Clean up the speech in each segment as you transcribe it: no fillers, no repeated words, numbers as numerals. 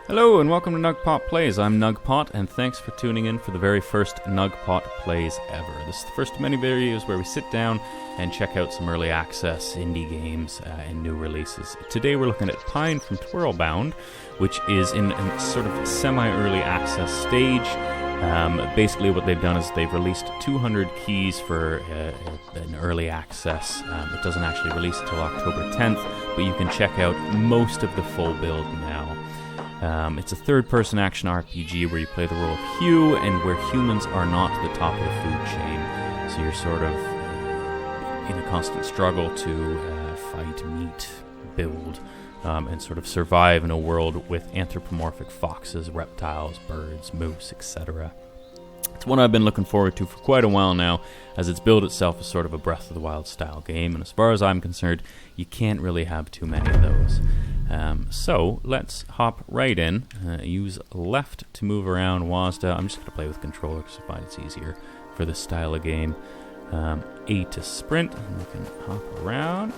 Hello and welcome to Nugpot Plays. I'm Nugpot, and thanks for tuning in for the very first Nugpot Plays ever. This is the first of many videos where we sit down and check out some early access indie games and new releases. Today we're looking at Pine from Twirlbound, which is in a sort of semi-early access stage. Basically what they've done is they've released 200 keys for an early access. It doesn't actually release until October 10th, but you can check out most of the full build now. It's a third-person action RPG where you play the role of Hugh, and where humans are not the top of the food chain. So you're sort of in a constant struggle to fight, meet, build, and sort of survive in a world with anthropomorphic foxes, reptiles, birds, moose, etc. It's one I've been looking forward to for quite a while now, as its build itself is sort of a Breath of the Wild style game, and as far as I'm concerned, you can't really have too many of those. So let's hop right in. Use left to move around WASD. I'm just going to play with controller because I find it's easier for this style of game. A to sprint, and we can hop around.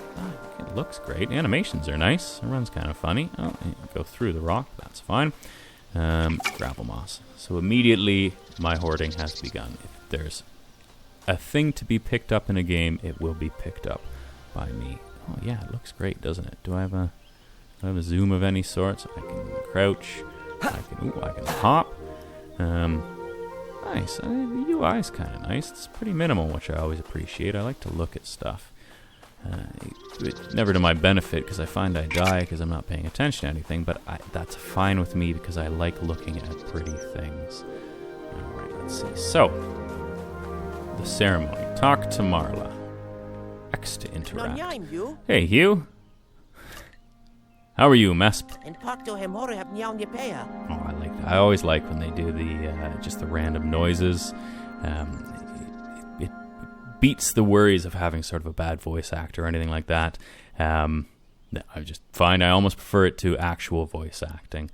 It looks great. Animations are nice. It runs kind of funny. Oh, go through the rock. That's fine. Gravel moss. So immediately my hoarding has begun. If there's a thing to be picked up in a game, it will be picked up by me. Oh yeah, it looks great, doesn't it? Do I have a zoom of any sorts? I can crouch. I can hop. Nice. The UI is kind of nice. It's pretty minimal, which I always appreciate. I like to look at stuff. It's never to my benefit because I find I die because I'm not paying attention to anything, but that's fine with me because I like looking at pretty things. Alright, let's see. So, the ceremony. Talk to Marla. X to interact. Hey, Hugh. How are you, Mesp? Oh, I like that. I always like when they do the just the random noises. It beats the worries of having sort of a bad voice actor or anything like that. I just find I almost prefer it to actual voice acting.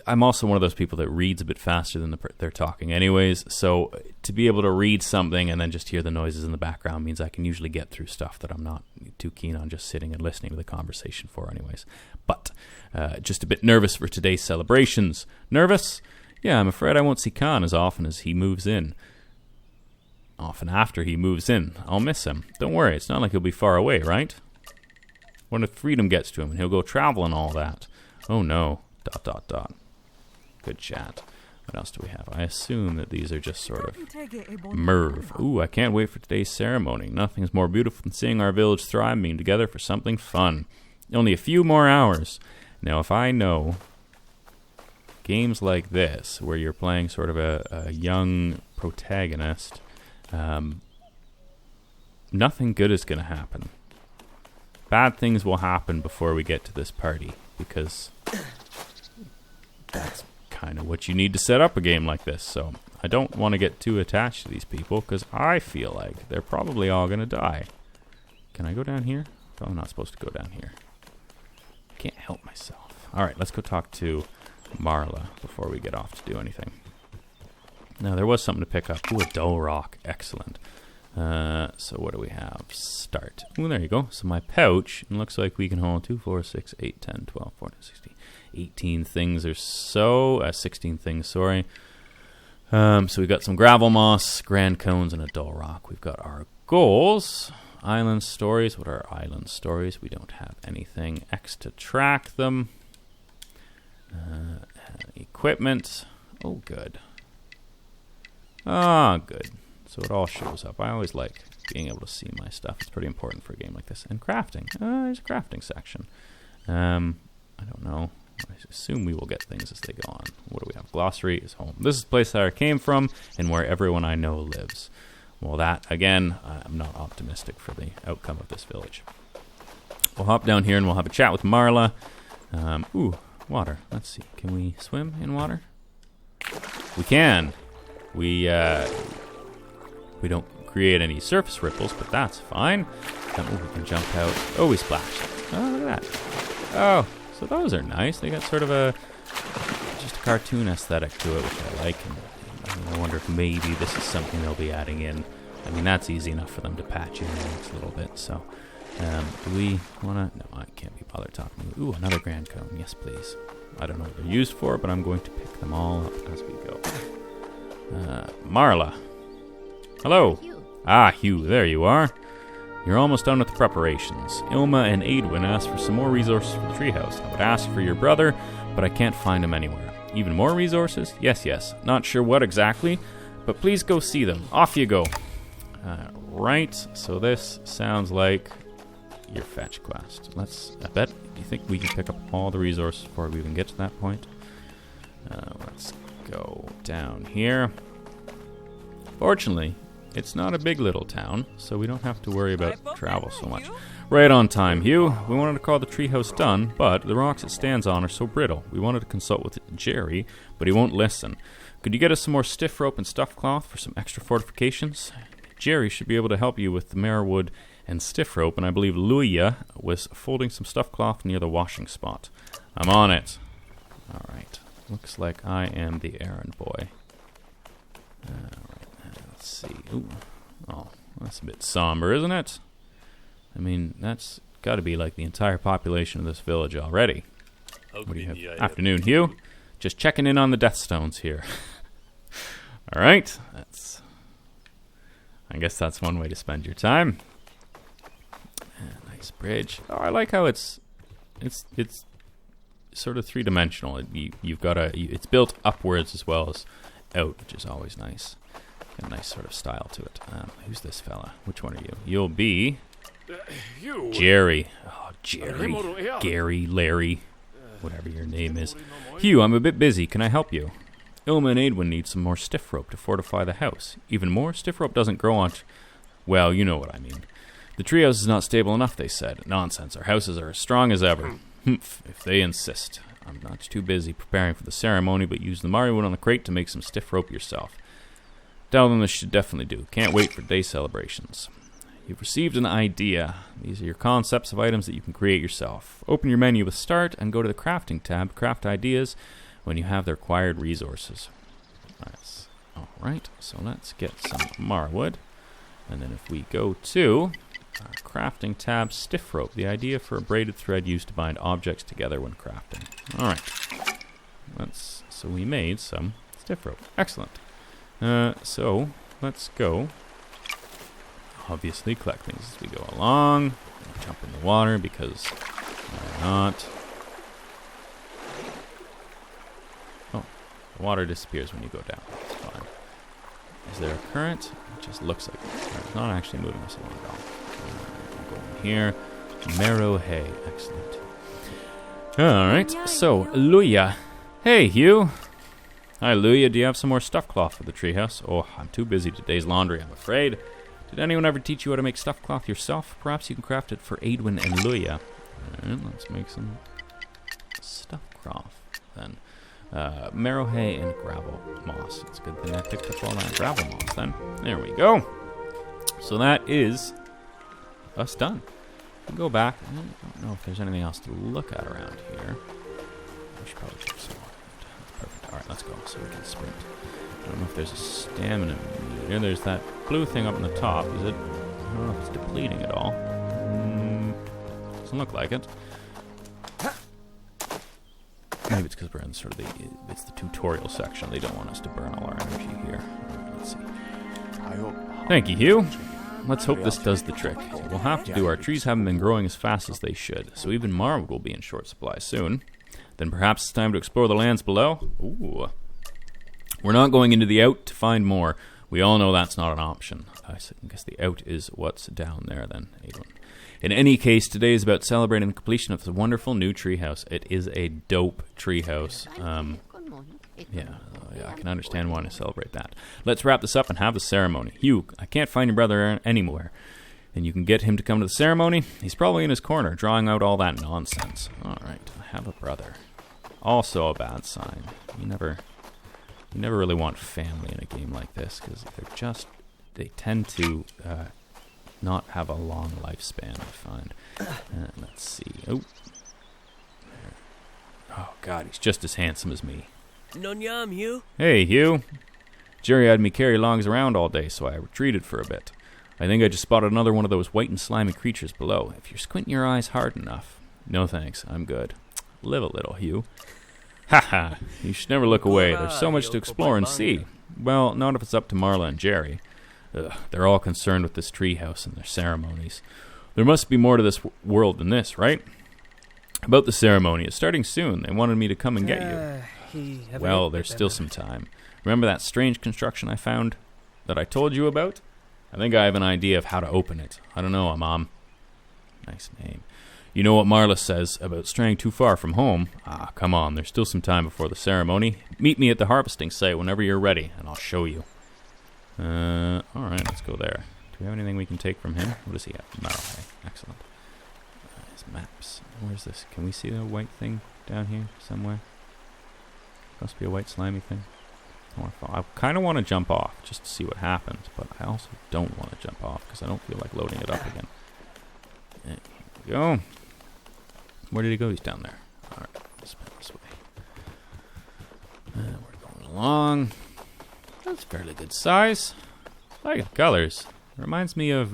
I'm also one of those people that reads a bit faster than they're talking anyways, so to be able to read something and then just hear the noises in the background means I can usually get through stuff that I'm not too keen on just sitting and listening to the conversation for anyways. But just a bit nervous for today's celebrations. Nervous? Yeah, I'm afraid I won't see Khan as often as he moves in. Often after he moves in. I'll miss him. Don't worry, it's not like he'll be far away, right? When the freedom gets to him and he'll go travel and all that. Oh no. ... Good chat. What else do we have? I assume that these are just sort of Merv. Ooh, I can't wait for today's ceremony. Nothing's more beautiful than seeing our village thrive and being together for something fun. Only a few more hours. Now, if I know games like this, where you're playing sort of a young protagonist, nothing good is going to happen. Bad things will happen before we get to this party, because that's kind of what you need to set up a game like this. So I don't want to get too attached to these people because I feel like they're probably all going to die. Can I go down here? Oh, I'm not supposed to go down here. I can't help myself. Alright, let's go talk to Marla before we get off to do anything. Now, there was something to pick up. Ooh, a dull rock. Excellent. So what do we have? Start. Ooh, there you go. So my pouch, it looks like we can hold 2, 4, 6, 8, 10, 12, 14, 16, 18 things or so. 16 things, sorry. So we've got some gravel moss, grand cones, and a dull rock. We've got our goals. Island stories. What are island stories? We don't have anything. X to track them. Equipment. Oh, good. Ah, good. So it all shows up. I always like being able to see my stuff. It's pretty important for a game like this. And crafting. There's a crafting section. I don't know. I assume we will get things as they go on. What do we have? Glossary is home. This is the place that I came from and where everyone I know lives. Well, that, again, I'm not optimistic for the outcome of this village. We'll hop down here and we'll have a chat with Marla. Ooh, water. Let's see. Can we swim in water? We can. We don't create any surface ripples, but that's fine. We can jump out. Oh, we splashed. Oh, look at that. Oh, so those are nice. They got sort of just a cartoon aesthetic to it, which I like. And I wonder if maybe this is something they'll be adding in. I mean, that's easy enough for them to patch in the next little bit. So, do we want to? No, I can't be bothered talking. Ooh, another grand cone. Yes, please. I don't know what they're used for, but I'm going to pick them all up as we go. Marla. Hello. Ah, Hugh, there you are. You're almost done with the preparations. Ilma and Aidwin asked for some more resources for the treehouse. I would ask for your brother, but I can't find him anywhere. Even more resources? Yes. Not sure what exactly, but please go see them. Off you go. Right, so this sounds like your fetch quest. Do you think we can pick up all the resources before we even get to that point? Let's go down here. Fortunately, it's not a big little town, so we don't have to worry about travel so much. Right on time, Hugh. We wanted to call the treehouse done, but the rocks it stands on are so brittle. We wanted to consult with Jerry, but he won't listen. Could you get us some more stiff rope and stuffed cloth for some extra fortifications? Jerry should be able to help you with the marewood and stiff rope, and I believe Luya was folding some stuffed cloth near the washing spot. I'm on it. Alright. Looks like I am the errand boy. Alright, let's see. Ooh. Oh, that's a bit somber, isn't it? I mean, that's got to be like the entire population of this village already. What do you have? Afternoon, Hugh. Just checking in on the Deathstones here. Alright, I guess that's one way to spend your time. Nice bridge. Oh, I like how it's sort of three-dimensional. It's built upwards as well as out, which is always nice. Got a nice sort of style to it. Who's this fella? Which one are you? You'll be Jerry. Oh, Jerry. Gary, Larry, whatever your name is. Hugh, I'm a bit busy. Can I help you? Ilma and Aidwin need some more stiff rope to fortify the house. Even more? Stiff rope doesn't grow on... Well, you know what I mean. The treehouse is not stable enough, they said. Nonsense. Our houses are as strong as ever. Humph, if they insist. I'm not too busy preparing for the ceremony, but use the Mariwood on the crate to make some stiff rope yourself. Tell them this should definitely do. Can't wait for day celebrations. You've received an idea. These are your concepts of items that you can create yourself. Open your menu with Start and go to the Crafting tab. Craft ideas when you have the required resources. Nice. Alright, so let's get some Marwood. And then if we go to our Crafting tab, Stiff Rope. The idea for a braided thread used to bind objects together when crafting. Alright. So we made some Stiff Rope. Excellent. So let's go. Obviously collect things as we go along. Jump in the water because why not? Oh, the water disappears when you go down. That's fine. Is there a current? It just looks like it's not actually moving us along at all. Go in here. Marrow hay. Excellent. Alright, so Luya. Hey, Hugh. Hi, Luya. Do you have some more stuffed cloth for the treehouse? Oh, I'm too busy today's laundry, I'm afraid. Did anyone ever teach you how to make stuffed cloth yourself? Perhaps you can craft it for Aidwin and Luya. Alright, let's make some stuffed cloth then. Marrow hay and gravel moss. It's a good thing I picked up all that gravel moss then. There we go. So that is us done. We'll go back. I don't know if there's anything else to look at around here. We should probably check some more. That's perfect. Alright, let's go so we can sprint. I don't know if there's a stamina meter. There's that blue thing up on the top. Is it? I don't know if it's depleting at all. Doesn't look like it. Maybe it's because we're in sort of it's the tutorial section. They don't want us to burn all our energy here. Right, let's see. Thank you, Hugh. Let's hope this does the trick. We'll have to do. Our trees haven't been growing as fast as they should, so even Marwood will be in short supply soon. Then perhaps it's time to explore the lands below. Ooh. We're not going into the out to find more. We all know that's not an option. I guess the out is what's down there then. In any case, today is about celebrating the completion of the wonderful new treehouse. It is a dope treehouse. Yeah, I can understand wanting to celebrate that. Let's wrap this up and have the ceremony. Hugh, I can't find your brother anywhere. And you can get him to come to the ceremony? He's probably in his corner, drawing out all that nonsense. Alright, I have a brother. Also a bad sign. You never really want family in a game like this, because they tend to not have a long lifespan, I find. Let's see. Oh, God, he's just as handsome as me. Nonyam, Hugh? Hey, Hugh. Jerry had me carry logs around all day, so I retreated for a bit. I think I just spotted another one of those white and slimy creatures below. If you're squinting your eyes hard enough. No thanks, I'm good. Live a little, Hugh. Haha, you should never look away. There's so much to explore and see. Well, not if it's up to Marla and Jerry. Ugh, they're all concerned with this treehouse and their ceremonies. There must be more to this world than this, right? About the ceremony, it's starting soon. They wanted me to come and get you. Well, there's still some time. Remember that strange construction I found that I told you about? I think I have an idea of how to open it. I don't know, Mom. Nice name. You know what Marla says about straying too far from home? Ah, come on, there's still some time before the ceremony. Meet me at the harvesting site whenever you're ready, and I'll show you. Alright, let's go there. Do we have anything we can take from him? What does he have? Marrow. Excellent. His maps. Where's this? Can we see the white thing down here somewhere? Must be a white slimy thing. I kind of want to jump off just to see what happens, but I also don't want to jump off because I don't feel like loading it up again. Here we go. Where did he go? He's down there. Alright, let's spin this way. We're going along. That's fairly good size. I like the colors. It reminds me of,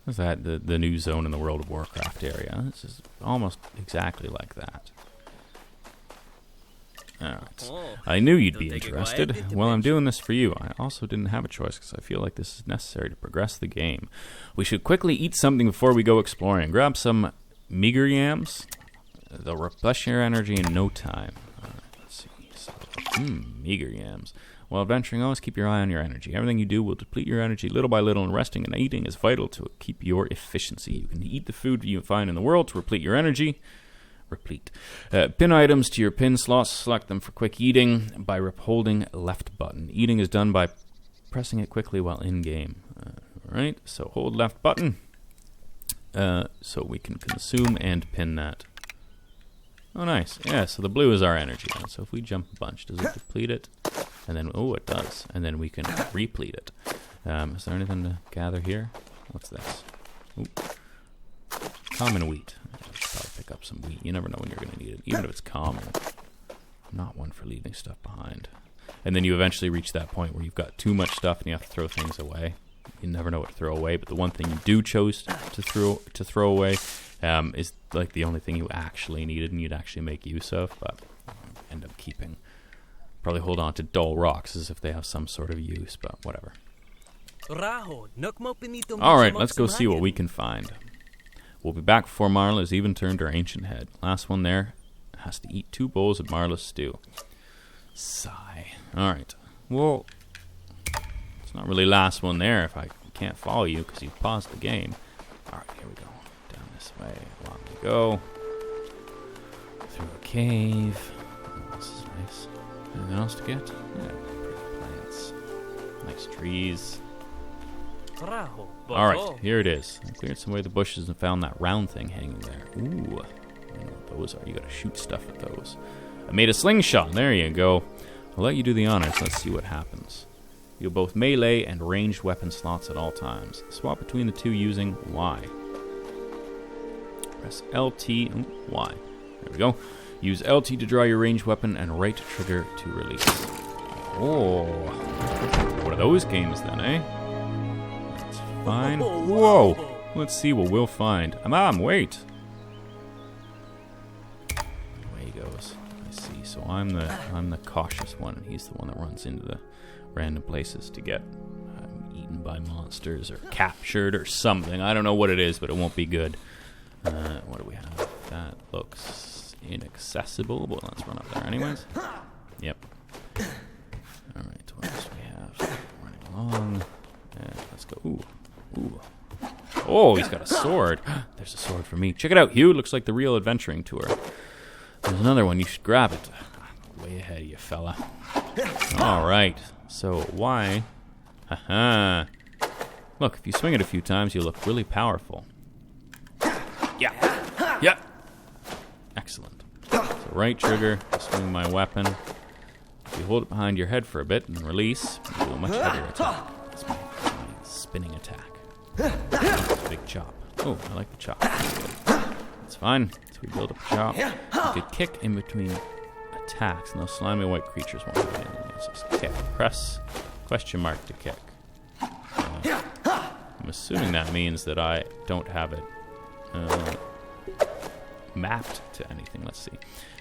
what's that? The new zone in the World of Warcraft area. This is almost exactly like that. Alright. I knew you'd be interested. Well, I'm doing this for you. I also didn't have a choice because I feel like this is necessary to progress the game. We should quickly eat something before we go exploring. Grab some meager yams. They'll replenish your energy in no time. Alright, let's see. So, meager yams. While adventuring, always keep your eye on your energy. Everything you do will deplete your energy little by little, and resting and eating is vital to keep your efficiency. You can eat the food you find in the world to replete your energy. Pin items to your pin slots. Select them for quick eating by holding left button. Eating is done by pressing it quickly while in game. Alright, so hold left button so we can consume and pin that. Oh, nice. Yeah, so the blue is our energy. So if we jump a bunch, does it deplete it? And then, oh, it does. And then we can replete it. Is there anything to gather here? What's this? Ooh. Common wheat. I should probably pick up some wheat. You never know when you're going to need it, even if it's common. I'm not one for leaving stuff behind. And then you eventually reach that point where you've got too much stuff and you have to throw things away. You never know what to throw away, but the one thing you do chose to throw away is like the only thing you actually needed and you'd actually make use of, but end up keeping. Probably hold on to dull rocks as if they have some sort of use, but whatever. Alright, let's go see what we can find. We'll be back before Marla has even turned her ancient head. Last one there has to eat 2 bowls of Marla's stew. Sigh. Alright. Well, it's not really last one there if I can't follow you because you paused the game. Alright, here we go. Down this way. Along we go. Through a cave. Oh, this is nice. Anything else to get? Yeah, pretty plants. Nice trees. Alright, here it is. I cleared some way the bushes and found that round thing hanging there. Ooh. I don't know what those are. You gotta shoot stuff at those. I made a slingshot. There you go. I'll let you do the honors. Let's see what happens. You have both melee and ranged weapon slots at all times. Swap between the two using Y. Press LT and Y. There we go. Use LT to draw your ranged weapon and right trigger to release. Oh. What are those games then, eh? That's fine. Whoa. Let's see what we'll find. Mom, wait. Away he goes. I see. So I'm the cautious one, and he's the one that runs into the random places to get eaten by monsters or captured or something. I don't know what it is, but it won't be good. What do we have? That looks inaccessible, but let's run up there anyways. Yep. Alright, what else do we have? Running along. Let's go. Ooh. Oh, he's got a sword. There's a sword for me. Check it out, Hugh. It looks like the real adventuring tour. There's another one. You should grab it. Way ahead of you, fella. Alright. So, why? Haha. Look, if you swing it a few times, you look really powerful. Yeah. Excellent. So, right trigger, swing my weapon. If you hold it behind your head for a bit and release, you do a much heavier attack. That's my spinning attack. That's a big chop. Oh, I like the chop. That's fine. So we build up a chop. You could kick in between attacks, and those slimy white creatures won't get in. So just kick. Press question mark to kick. I'm assuming that means that I don't have it mapped to anything. Let's see.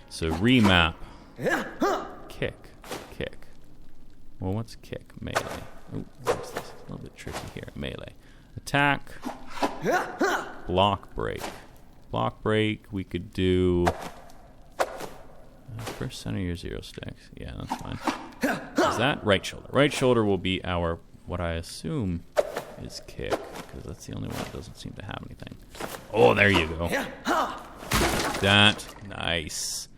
So remap. Kick. Well, what's kick? Melee. Ooh, what's this? A little bit tricky here. Melee. Attack. Block break. Block break, we could do... first center your 0 sticks. Yeah, that's fine. Is that right shoulder? Right shoulder will be our, what I assume is kick, because that's the only one that doesn't seem to have anything. Oh, there you go. That. Nice.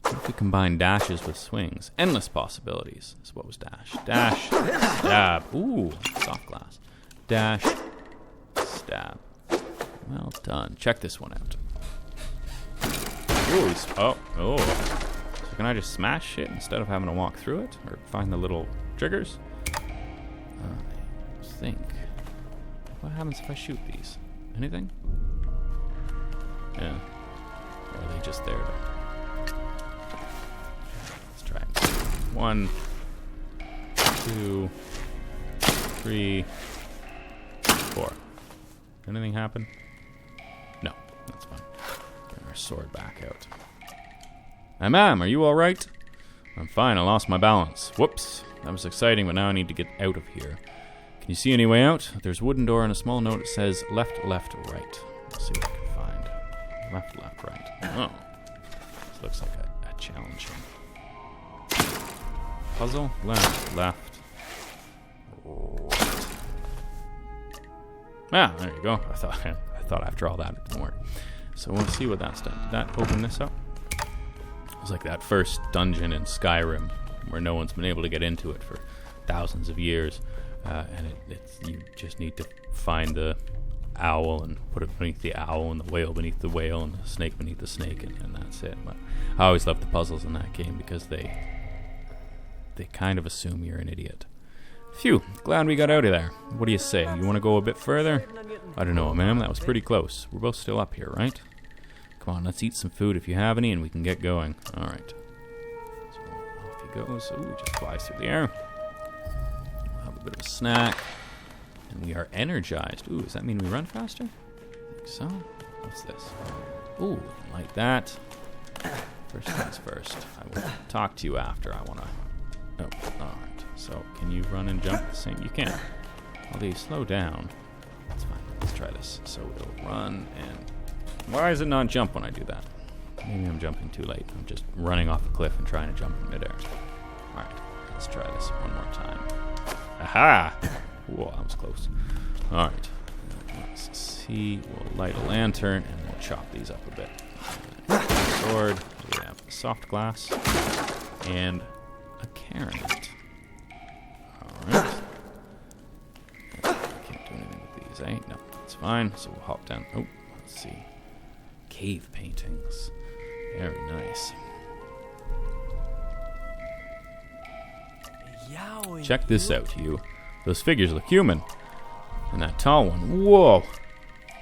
We could combine dashes with swings. Endless possibilities is what was dash. Dash, stab. Ooh, soft glass. Dash, stab. Well done. Check this one out. Ooh, oh. So can I just smash it instead of having to walk through it? Or find the little triggers? I think. What happens if I shoot these? Anything? Yeah. Or are they just there? Let's try it. 1, 2, 3, 4. Anything happen? No, that's fine. Get our sword back out. Ma'am, are you alright? I'm fine, I lost my balance. Whoops. That was exciting, but now I need to get out of here. Can you see any way out? There's a wooden door and a small note that says left, left, right. Let's see what I can find. Left, left, right. Oh. This looks like a challenging puzzle. Left, left, right. Ah, there you go. I thought after all that it didn't work. So we'll see what that's done. Did that open this up? It was like that first dungeon in Skyrim where no one's been able to get into it for thousands of years. And you just need to find the owl and put it beneath the owl and the whale beneath the whale and the snake beneath the snake, and that's it. But I always love the puzzles in that game because they kind of assume you're an idiot. Phew, glad we got out of there. What do you say? You want to go a bit further? I don't know, ma'am. That was pretty close. We're both still up here, right? Come on, let's eat some food if you have any, and we can get going. All right. So off he goes. Ooh, he just flies through the air. We'll have a bit of a snack. And we are energized. Ooh, does that mean we run faster? I think so. What's this? Ooh, like that. First things first. I will talk to you after. I want to... Oh, all right. So, can you run and jump the same? You can. Although you slow down. That's fine. Let's try this. So, it'll run and... Why does it not jump when I do that? Maybe I'm jumping too late. I'm just running off a cliff and trying to jump in midair. Alright, let's try this one more time. Aha! Whoa, that was close. Alright. Let's see. We'll light a lantern and we'll chop these up a bit. Sword. We have soft glass. And a carrot. Alright. Can't do anything with these, eh? No, it's fine. So we'll hop down. Oh, let's see. Cave paintings. Very nice. Check this out, you. Those figures look human. And that tall one, whoa!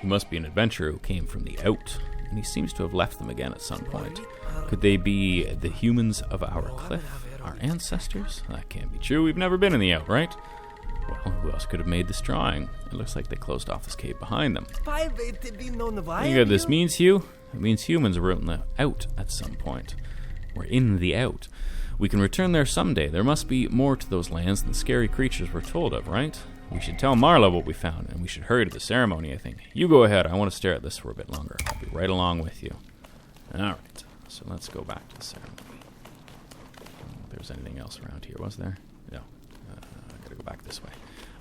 He must be an adventurer who came from the Out. And he seems to have left them again at some point. Could they be the humans of our cliff? Our ancestors? That can't be true. We've never been in the Out, right? Well, who else could have made this drawing? It looks like they closed off this cave behind them. You know what this means, Hugh? It means humans were in the Out at some point. We're in the Out. We can return there someday. There must be more to those lands than scary creatures we're told of, right? We should tell Marla what we found, and we should hurry to the ceremony, I think. You go ahead. I want to stare at this for a bit longer. I'll be right along with you. Alright, so let's go back to the ceremony. If there was anything else around here, was there? No. I gotta go back this way.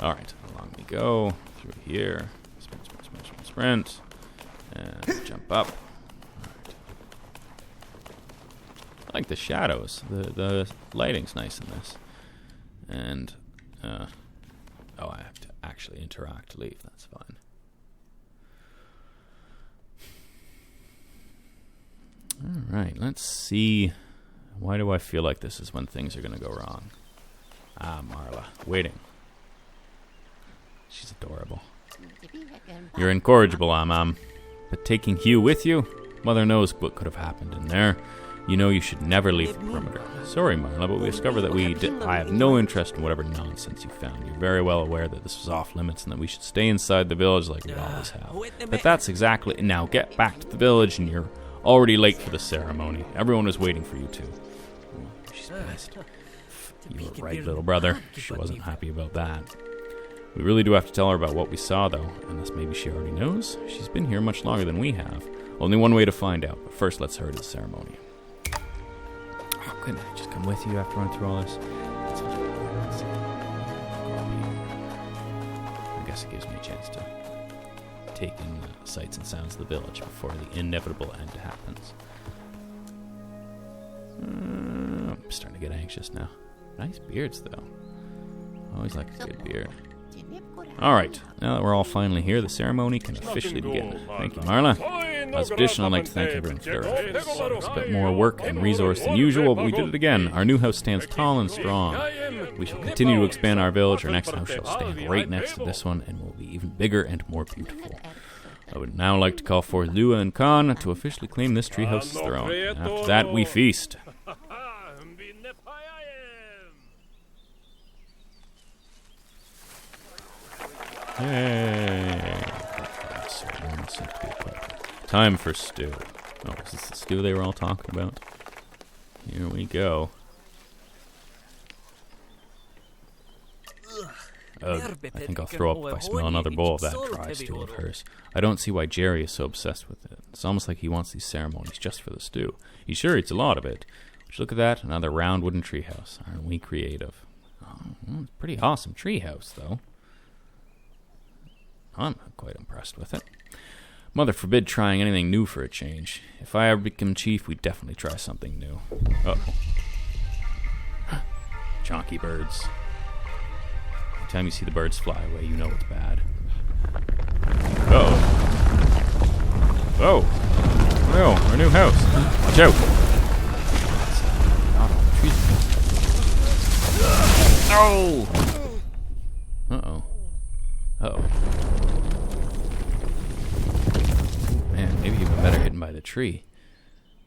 Alright, along we go. Through here. Sprint, sprint, sprint, sprint, sprint. And jump up. Alright. I like the shadows. The lighting's nice in this. And, oh, I have to actually interact to leave. That's fine. Alright, let's see. Why do I feel like this is when things are going to go wrong? Ah, Marla. Waiting. She's adorable. You're incorrigible, Am. But taking Hugh with you? Mother knows what could have happened in there. You know you should never leave the perimeter. Sorry, Marla, but we discovered that I have no interest in whatever nonsense you found. You're very well aware that this was off limits and that we should stay inside the village like we always have. But that's exactly... Now get back to the village and your Already late for the ceremony. Everyone was waiting for you two. Oh, she's pissed. You were right, little brother. She wasn't happy about that. We really do have to tell her about what we saw, though, unless maybe she already knows. She's been here much longer than we have. Only one way to find out, but first let's hurry to the ceremony. Oh, couldn't I just come with you after running through all this? I guess it gives me a chance to take in the sights and sounds of the village before the inevitable end happens. I'm starting to get anxious now. Nice beards, though. Always like a good beard. Alright, now that we're all finally here, the ceremony can officially begin. Thank you, Marla. As addition, I'd like to thank everyone for their efforts. It was a bit more work and resource than usual, but we did it again. Our new house stands tall and strong. We shall continue to expand our village. Our next house shall stand right next to this one and will be even bigger and more beautiful. I would now like to call forth Lua and Khan to officially claim this treehouse's throne. After that, we feast. Yay! Time for stew. Oh, is this the stew they were all talking about? Here we go. I think I'll throw up if I smell another bowl of that dry stew of hers. I don't see why Jerry is so obsessed with it. It's almost like he wants these ceremonies just for the stew. He sure eats a lot of it. Would you look at that? Another round wooden treehouse. Aren't we creative? Oh, pretty awesome treehouse, though. I'm quite impressed with it. Mother forbid trying anything new for a change. If I ever become chief, we'd definitely try something new. Uh-oh. Chonky birds. Every time you see the birds fly away, you know it's bad. Uh-oh. Oh! No, our new house. Watch out! Oh! Uh-oh. Uh-oh. Man, maybe you've been better hidden by the tree.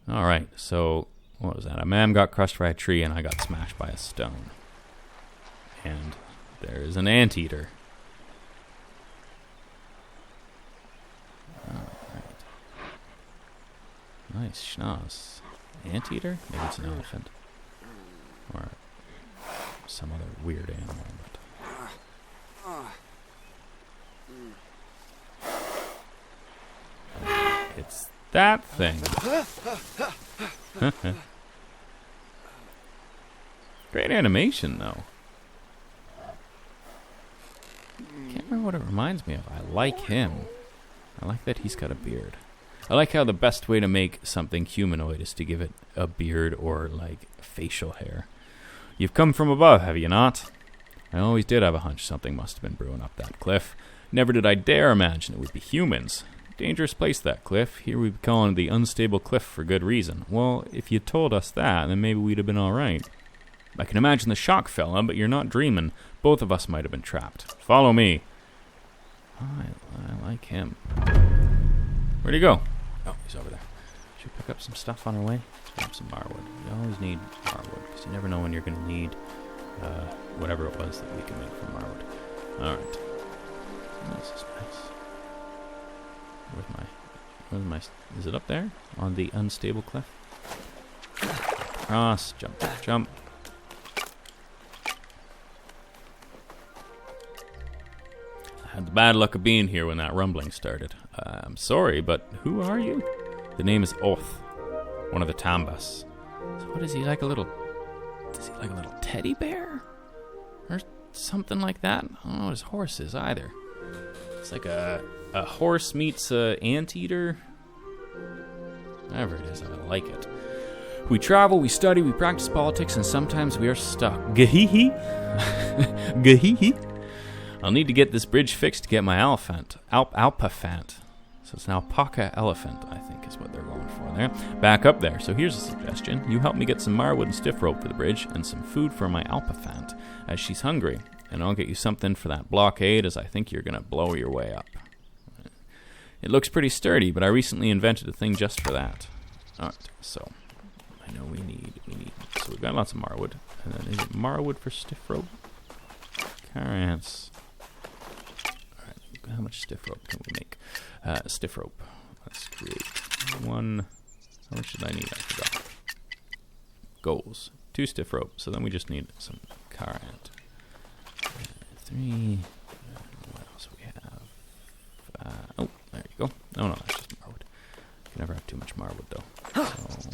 Alright, so, what was that? A man got crushed by a tree and I got smashed by a stone. And there's an anteater. Alright. Nice schnoz. Anteater? Maybe it's an elephant. Or some other weird animal. But it's that thing. Great animation, though. Can't remember what it reminds me of. I like him. I like that he's got a beard. I like how the best way to make something humanoid is to give it a beard or, like, facial hair. You've come from above, have you not? I always did have a hunch something must have been brewing up that cliff. Never did I dare imagine it would be humans. Dangerous place, that cliff. Here we'd be calling it the unstable cliff for good reason. Well, if you told us that, then maybe we'd have been alright. I can imagine the shock, fella, but you're not dreaming. Both of us might have been trapped. Follow me. I like him. Where'd he go? Oh, he's over there. Should we pick up some stuff on our way? Grab some barwood. You always need barwood, because you never know when you're going to need whatever it was that we can make from barwood. Alright. This is nice. Where's my... Is it up there? On the unstable cliff? Cross. Jump. Jump. I had the bad luck of being here when that rumbling started. I'm sorry, but who are you? The name is Oth, one of the Tambas. So what is he, like a little... Is he like a little teddy bear? Or something like that? I don't know what his horse is either. It's like a horse meets a anteater. Whatever it is, I like it. We travel, we study, we practice politics, and sometimes we are stuck. Gahee-hee. Gahee-hee. I'll need to get this bridge fixed to get my alpafant. So it's an alpaca elephant, I think is what they're going for there. Back up there. So here's a suggestion. You help me get some marwood and stiff rope for the bridge and some food for my alpafant, as she's hungry. And I'll get you something for that blockade, as I think you're going to blow your way up. It looks pretty sturdy, but I recently invented a thing just for that. Alright, so I know we need... So we've got lots of marwood. And then is it marwood for stiff rope? Carrots. Alright, how much stiff rope can we make? Stiff rope. Let's create 1, How much did I need? I forgot. Goals. 2 stiff rope. So then we just need some current. 3. What else we have? Oh, there you go. No, that's just marwood. You can never have too much marwood, though. So,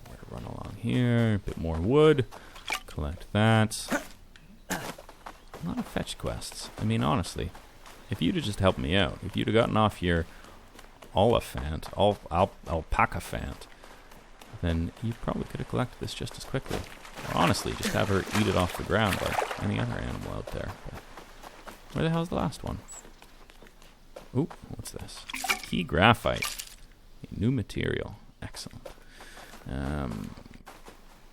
we're to run along here. A bit more wood. Collect that. A lot of fetch quests. I mean, honestly, if you'd have just helped me out, if you'd have gotten off your Oliphant, alpaca fant, then you probably could have collected this just as quickly. Or honestly, just have her eat it off the ground like any other animal out there. But where the hell's the last one? Ooh, what's this? Key graphite. A new material. Excellent.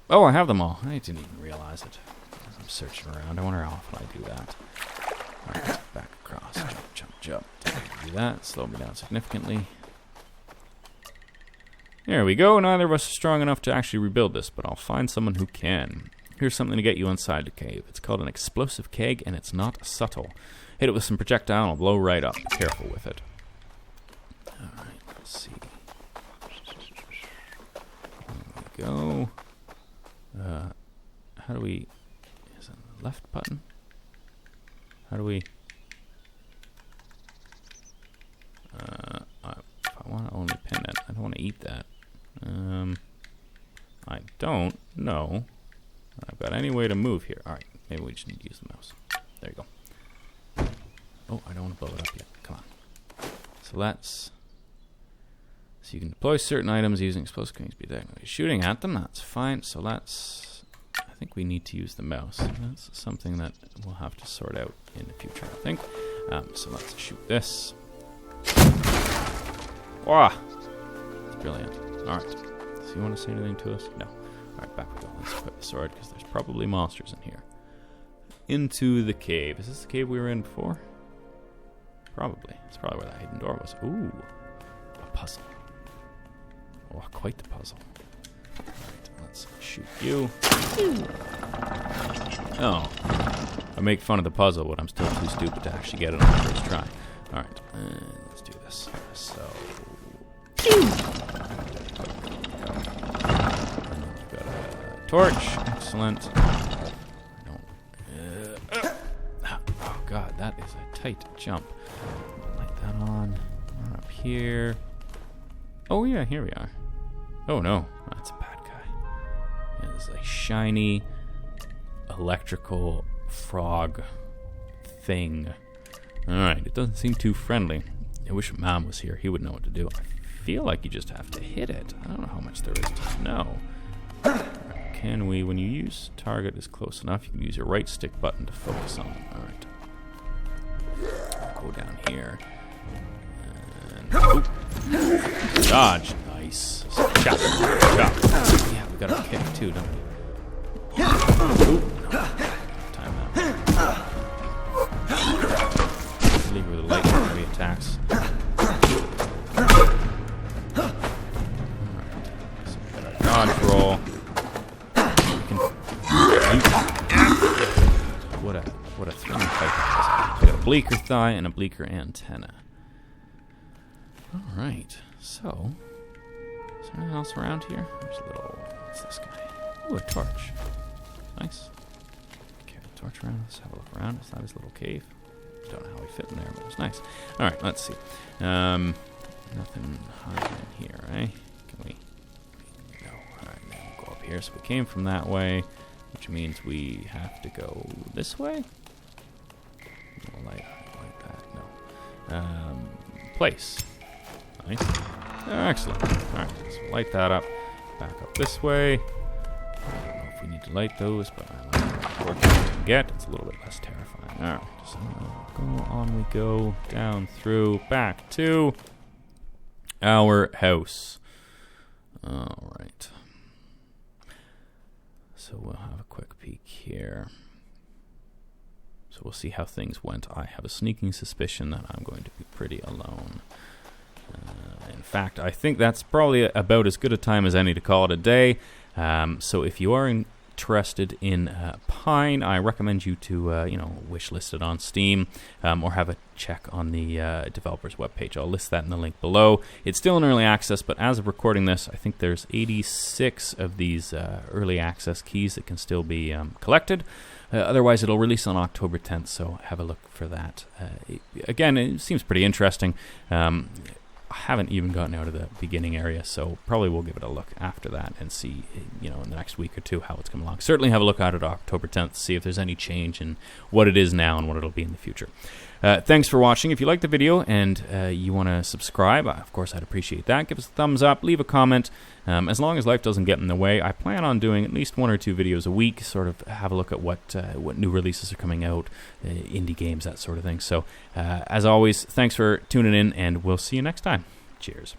Oh, I have them all. I didn't even realize it. As I'm searching around, I wonder how often I do that. Alright, back across. Jump. Do that. Slow me down significantly. There we go. Neither of us are strong enough to actually rebuild this, but I'll find someone who can. Here's something to get you inside the cave. It's called an explosive keg, and it's not subtle. Hit it with some projectile, and it'll blow right up. Be careful with it. Alright, let's see. There we go. How do we... Is it the left button? How do we... If I want to only pin it, I don't want to eat that. I don't know. I've got any way to move here. Alright, maybe we just need to use the mouse. There you go. Oh, I don't want to blow it up yet. Come on. So let's... So you can deploy certain items using explosive kings. Be shooting at them, that's fine. So let's... I think we need to use the mouse. That's something that we'll have to sort out in the future, I think. So let's shoot this. Wow! That's brilliant. Alright. So you want to say anything to us? No. Alright, back we go. Let's equip the sword, because there's probably monsters in here. Into the cave. Is this the cave we were in before? Probably. It's probably where that hidden door was. Ooh. A puzzle. Oh, quite the puzzle. Alright, let's shoot you. Oh. I make fun of the puzzle, but I'm still too stupid to actually get it on the first try. Alright, let's do this. So... And then we've got a torch. Excellent. Oh god, that is a tight jump. Light that on. Run up here. Oh yeah, here we are. Oh no, that's a bad guy. Yeah, this is a shiny electrical frog thing. Alright, it doesn't seem too friendly. I wish Mom was here. He would know what to do. I feel like you just have to hit it. I don't know how much there is to know. Can we, when you use target is close enough, you can use your right stick button to focus on it. Alright. Go down here. And, dodge. Nice. Chop. Yeah, we got a kick too, don't we? Ooh, no. Time that. Leave her with a light heavy attacks. Dodge roll. What a throwing pipe. We got a bleaker thigh and a bleaker antenna. Alright, so is there anything else around here? There's a little, what's this guy? Ooh, a torch. Nice. Carry the torch around. Let's have a look around. Is that his little cave? Don't know how he fit in there, but it was nice. Alright, let's see. Nothing hiding in here, eh? Can we? No. Alright, then we'll go up here. So we came from that way, which means we have to go this way? No, like that. No. Place. Nice. Excellent. Alright, so we'll light that up. Back up this way. I don't know if we need to light those, but I like what we can get. It's a little bit less terrifying. Alright, so go on we go. Down, through, back to our house. Alright. So we'll have a quick peek here. So we'll see how things went. I have a sneaking suspicion that I'm going to be pretty alone. In fact, I think that's probably about as good a time as any to call it a day. So if you are interested in Pine, I recommend you to wishlist it on Steam or have a check on the developer's webpage. I'll list that in the link below. It's still in early access, but as of recording this, I think there's 86 of these early access keys that can still be collected. Otherwise, it'll release on October 10th, so have a look for that. Again, it seems pretty interesting. I haven't even gotten out of the beginning area, so probably we'll give it a look after that and see, in the next week or two how it's coming along. Certainly have a look at it October 10th, see if there's any change in what it is now and what it'll be in the future. Thanks for watching. If you like the video and you want to subscribe, of course I'd appreciate that. Give us a thumbs up, leave a comment. As long as life doesn't get in the way, I plan on doing at least 1 or 2 videos a week, sort of have a look at what new releases are coming out, indie games, that sort of thing. So, as always, thanks for tuning in, and we'll see you next time. Cheers.